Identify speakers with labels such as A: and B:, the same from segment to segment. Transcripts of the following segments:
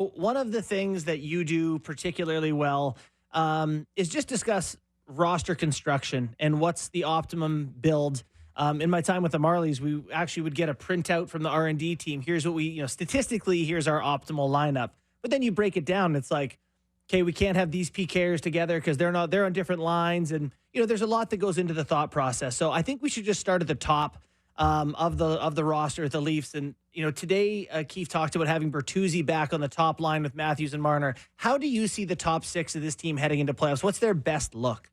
A: One of the things that you do particularly well is just discuss roster construction and what's the optimum build. In my time with the Marlies, we actually would get a printout from the R&D team. Here's what we, statistically, here's our optimal lineup. But then you break it down. It's like, okay, we can't have these PKers together because they're on different lines. And, there's a lot that goes into the thought process. So I think we should just start at the top of the roster at the Leafs. And, today Keefe talked about having Bertuzzi back on the top line with Matthews and Marner. How do you see the top six of this team heading into playoffs? What's their best look?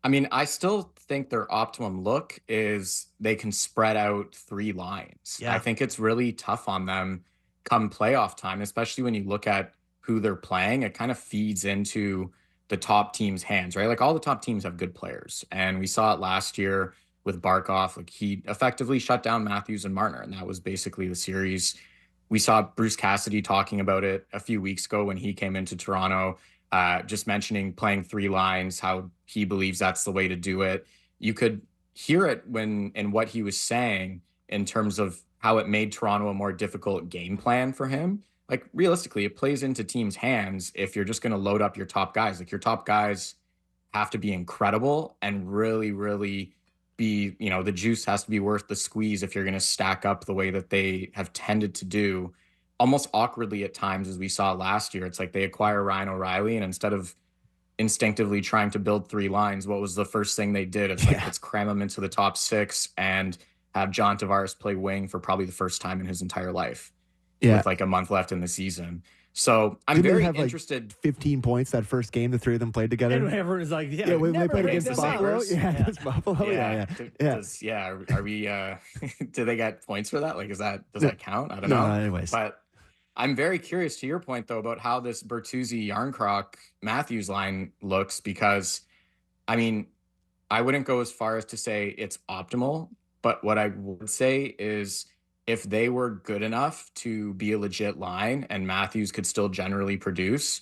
B: I mean, I still think their optimum look is they can spread out three lines.
A: Yeah.
B: I think it's really tough on them come playoff time, especially when you look at who they're playing. It kind of feeds into the top team's hands, right? Like all the top teams have good players. And we saw it last year with Barkov. Like he effectively shut down Matthews and Marner, and that was basically the series. We saw Bruce Cassidy talking about it a few weeks ago when he came into Toronto, just mentioning playing three lines, how he believes that's the way to do it. You could hear it in what he was saying in terms of how it made Toronto a more difficult game plan for him. Like realistically, it plays into teams' hands if you're just going to load up your top guys. Like your top guys have to be incredible and really, really be, the juice has to be worth the squeeze if you're going to stack up the way that they have tended to do almost awkwardly at times, as we saw last year. It's like they acquire Ryan O'Reilly, and instead of instinctively trying to build three lines, what was the first thing they did? It's like, let's cram them into the top six and have John Tavares play wing for probably the first time in his entire life with like a month left in the season. So I'm very interested.
C: Like 15 points that first game the three of them played together.
A: And everyone's like,
C: when they played against Buffalo.
A: Against
C: Buffalo.
B: Are we? Do they get points for that? Like, does that count? I don't know.
C: Anyways,
B: but I'm very curious to your point though about how this Bertuzzi, Yarncroc, Matthews line looks, because I mean, I wouldn't go as far as to say it's optimal, but what I would say is, if they were good enough to be a legit line and Matthews could still generally produce,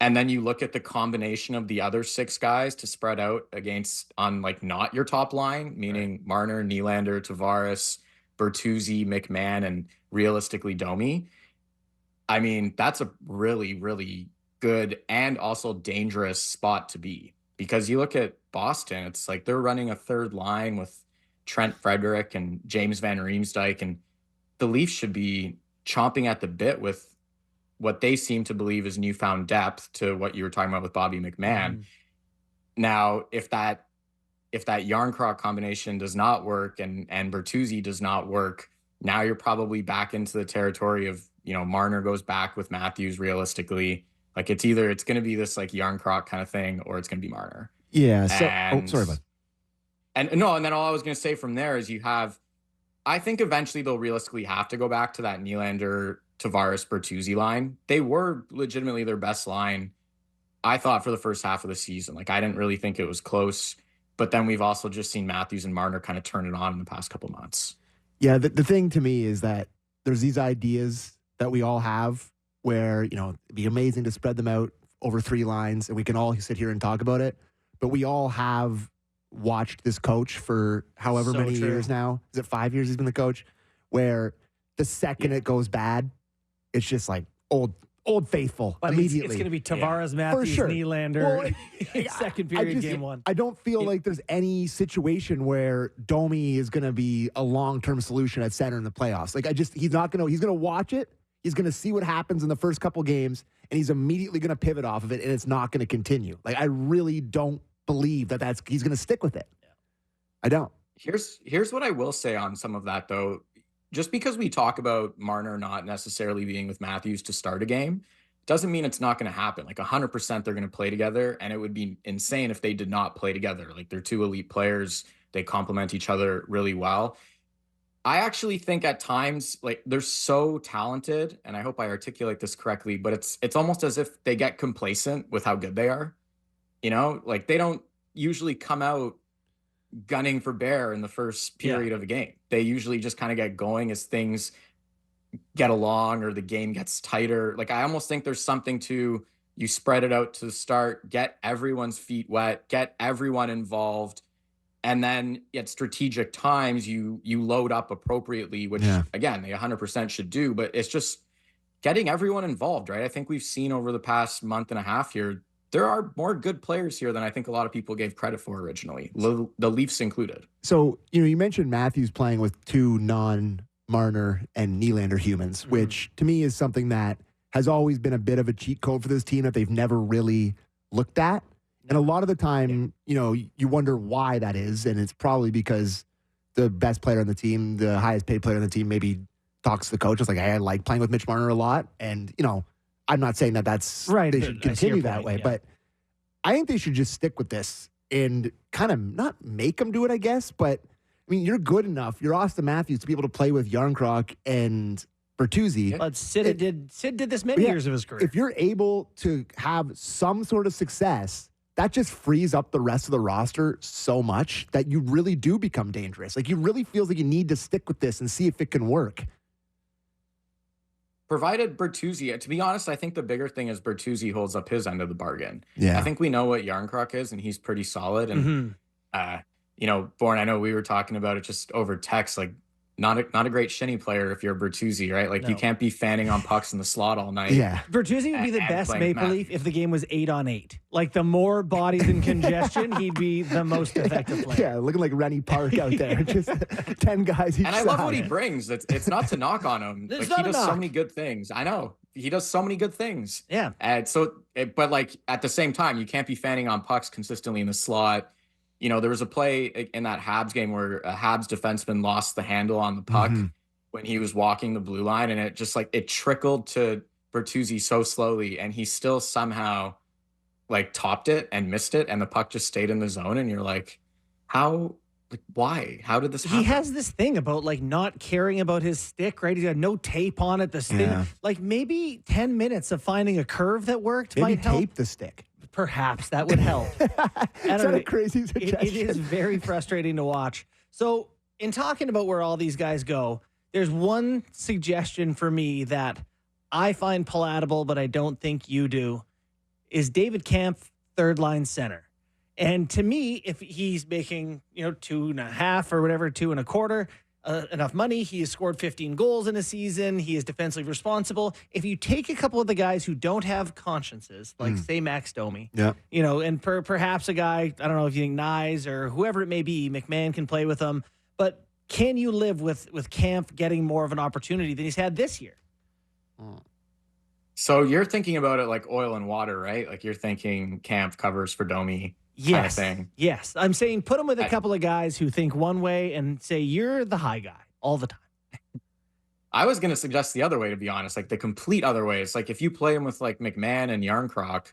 B: and then you look at the combination of the other six guys to spread out against on like not your top line, meaning Marner, Nylander, Tavares, Bertuzzi, McMahon, and realistically Domi. I mean, that's a really, really good and also dangerous spot to be, because you look at Boston, it's like they're running a third line with Trent Frederick and James Van Riemsdyk, and the Leafs should be chomping at the bit with what they seem to believe is newfound depth to what you were talking about with Bobby McMahon. Now, if that Yarncroc combination does not work and Bertuzzi does not work, now you're probably back into the territory of, Marner goes back with Matthews realistically. Like it's going to be this like Yarncroc kind of thing, or it's going to be Marner.
C: Yeah. So, sorry, bud.
B: And then all I was going to say from there is I think eventually they'll realistically have to go back to that Nylander, Tavares, Bertuzzi line. They were legitimately their best line, I thought, for the first half of the season. Like I didn't really think it was close, but then we've also just seen Matthews and Marner kind of turn it on in the past couple months.
C: Yeah, the thing to me is that there's these ideas that we all have where, it'd be amazing to spread them out over three lines and we can all sit here and talk about it, but we all have watched this coach for however many years now. Is it 5 years he's been the coach? Where the second it goes bad, it's just like old faithful immediately.
A: It's going to be Tavares, Matthews, Nylander, second period, game one.
C: I don't feel like there's any situation where Domi is going to be a long-term solution at center in the playoffs. Like he's going to watch it. He's going to see what happens in the first couple games, and he's immediately going to pivot off of it, and it's not going to continue. Like I really don't believe that he's going to stick with it. I don't.
B: Here's what I will say on some of that though. Just because we talk about Marner not necessarily being with Matthews to start a game doesn't mean it's not going to happen. Like 100% they're going to play together, and it would be insane if they did not play together. Like they're two elite players. They complement each other really well. I actually think at times, like they're so talented, and I hope I articulate this correctly, but it's almost as if they get complacent with how good they are. Like they don't usually come out gunning for bear in the first period of a game. They usually just kind of get going as things get along or the game gets tighter. Like I almost think there's something to, you spread it out to start, get everyone's feet wet, get everyone involved, and then at strategic times you load up appropriately, which again they 100% should do. But it's just getting everyone involved, right? I think we've seen over the past month and a half here, there are more good players here than I think a lot of people gave credit for originally, the Leafs included.
C: So, you mentioned Matthews playing with two non-Marner and Nylander humans, which to me is something that has always been a bit of a cheat code for this team that they've never really looked at. And a lot of the time, you wonder why that is. And it's probably because the best player on the team, the highest paid player on the team, maybe talks to the coach. It's like, hey, I like playing with Mitch Marner a lot. And, I'm not saying that that's
A: right.
C: They should continue that way, but I think they should just stick with this and kind of not make them do it, I guess. But I mean, you're good enough. You're Austin Matthews to be able to play with Yarncroc and Bertuzzi.
A: But Sid did this many years of his career.
C: If you're able to have some sort of success, that just frees up the rest of the roster so much that you really do become dangerous. Like, you really feels like you need to stick with this and see if it can work.
B: Provided Bertuzzi, to be honest, I think the bigger thing is Bertuzzi holds up his end of the bargain.
C: Yeah.
B: I think we know what Yarncroc is, and he's pretty solid. And, Bourne, I know we were talking about it just over text, like, not a great shinny player if you're Bertuzzi, right? Like, you can't be fanning on pucks in the slot all night.
C: Yeah.
A: Bertuzzi would be the best Maple Leaf if the game was 8-on-8. Like, the more bodies in congestion, he'd be the most effective player.
C: Yeah, looking like Rennie Park out there. Just 10 guys each
B: And I love what he brings. It's not to knock on him.
A: It's
B: like,
A: not
B: he does
A: a
B: so
A: knock.
B: many good things. I know. He does so many good things.
A: Yeah.
B: And but like at the same time, you can't be fanning on pucks consistently in the slot. There was a play in that Habs game where a Habs defenseman lost the handle on the puck when he was walking the blue line, and it just it trickled to Bertuzzi so slowly, and he still somehow topped it and missed it, and the puck just stayed in the zone, and you're like, how? Why? How did this happen?
A: He has this thing about not caring about his stick, right? He's got no tape on it. The stick, maybe 10 minutes of finding a curve that worked
C: Maybe
A: might help.
C: tape the stick.
A: Perhaps that would help.
C: Is that a crazy suggestion?
A: It is very frustrating to watch. So, in talking about where all these guys go, there's one suggestion for me that I find palatable, but I don't think you do, is David Kampf, third line center. And to me, if he's making, 2.5 or whatever, 2.25, enough money, he has scored 15 goals in a season, he is defensively responsible. If you take a couple of the guys who don't have consciences, like say Max Domi, and perhaps a guy, I don't know if you think Nyes or whoever it may be, McMahon can play with them, but can you live with Kampf getting more of an opportunity than he's had this year?
B: So you're thinking about it like oil and water, right? Like you're thinking Kampf covers for Domi. Kind of thing.
A: Yes. I'm saying put him with a couple of guys who think one way and say you're the high guy all the time.
B: I was going to suggest the other way, to be honest, like the complete other way. It's like if you play him with McMahon and Yarncroc,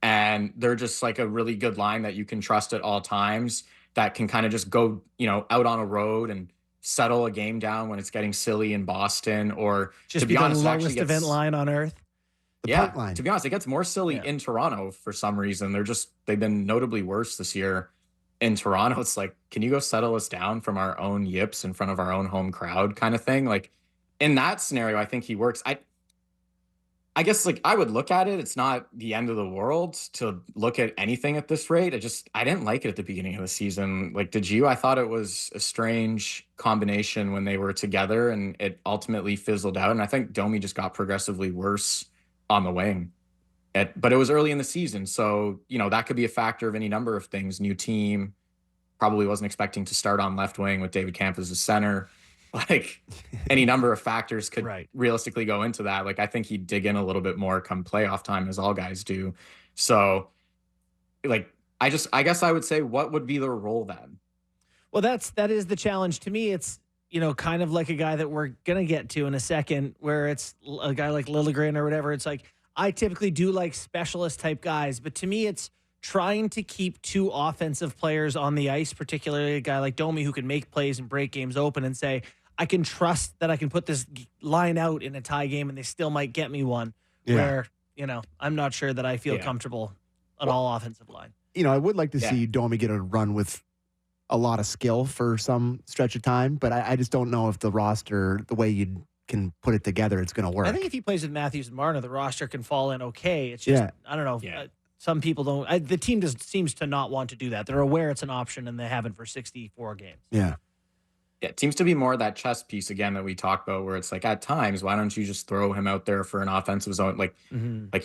B: and they're just a really good line that you can trust at all times, that can kind of just go, out on a road and settle a game down when it's getting silly in Boston, or
A: just
B: to be honest,
A: the longest event line on earth.
B: To be honest, it gets more silly in Toronto for some reason. They've been notably worse this year in Toronto. It's like, can you go settle us down from our own yips in front of our own home crowd kind of thing? Like in that scenario, I think he works. I guess I would look at it. It's not the end of the world to look at anything at this rate. I didn't like it at the beginning of the season. Did you? I thought it was a strange combination when they were together, and it ultimately fizzled out. And I think Domi just got progressively worse on the wing. But it was early in the season, so that could be a factor of any number of things. New team, probably wasn't expecting to start on left wing with David Kampf as a center. Any number of factors could realistically go into that. I think he'd dig in a little bit more come playoff time, as all guys do. So I guess I would say, what would be their role then?
A: Well, that is the challenge. To me, it's kind of like a guy that we're going to get to in a second, where it's a guy like Liljegren or whatever. It's I typically do specialist type guys, but to me, it's trying to keep two offensive players on the ice, particularly a guy like Domi who can make plays and break games open and say, I can trust that I can put this line out in a tie game and they still might get me one where, I'm not sure that I feel comfortable on all offensive line.
C: I would like to see Domi get a run with a lot of skill for some stretch of time, but I just don't know if the roster, the way you can put it together, it's going to work.
A: I think if he plays with Matthews and Marner, the roster can fall in okay. It's just, I don't know.
B: Yeah.
A: Some people don't. The team seems to not want to do that. They're aware it's an option, and they haven't for 64 games.
C: Yeah.
B: it seems to be more that chess piece again that we talked about, where it's like at times, why don't you just throw him out there for an offensive zone? Like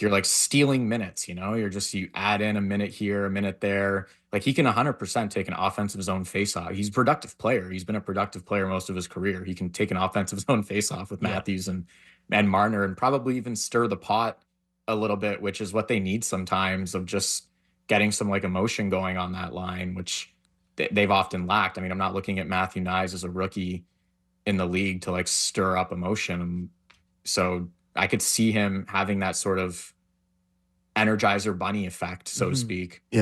B: you're like stealing minutes, you add in a minute here, a minute there. Like he can 100% take an offensive zone faceoff. He's a productive player. He's been a productive player most of his career. He can take an offensive zone faceoff with Matthews and Marner, and probably even stir the pot a little bit, which is what they need sometimes, of just getting some like emotion going on that line, which they've often lacked. I mean, I'm not looking at Matthew Nyes as a rookie in the league to like stir up emotion. So I could see him having that sort of Energizer Bunny effect, so to speak.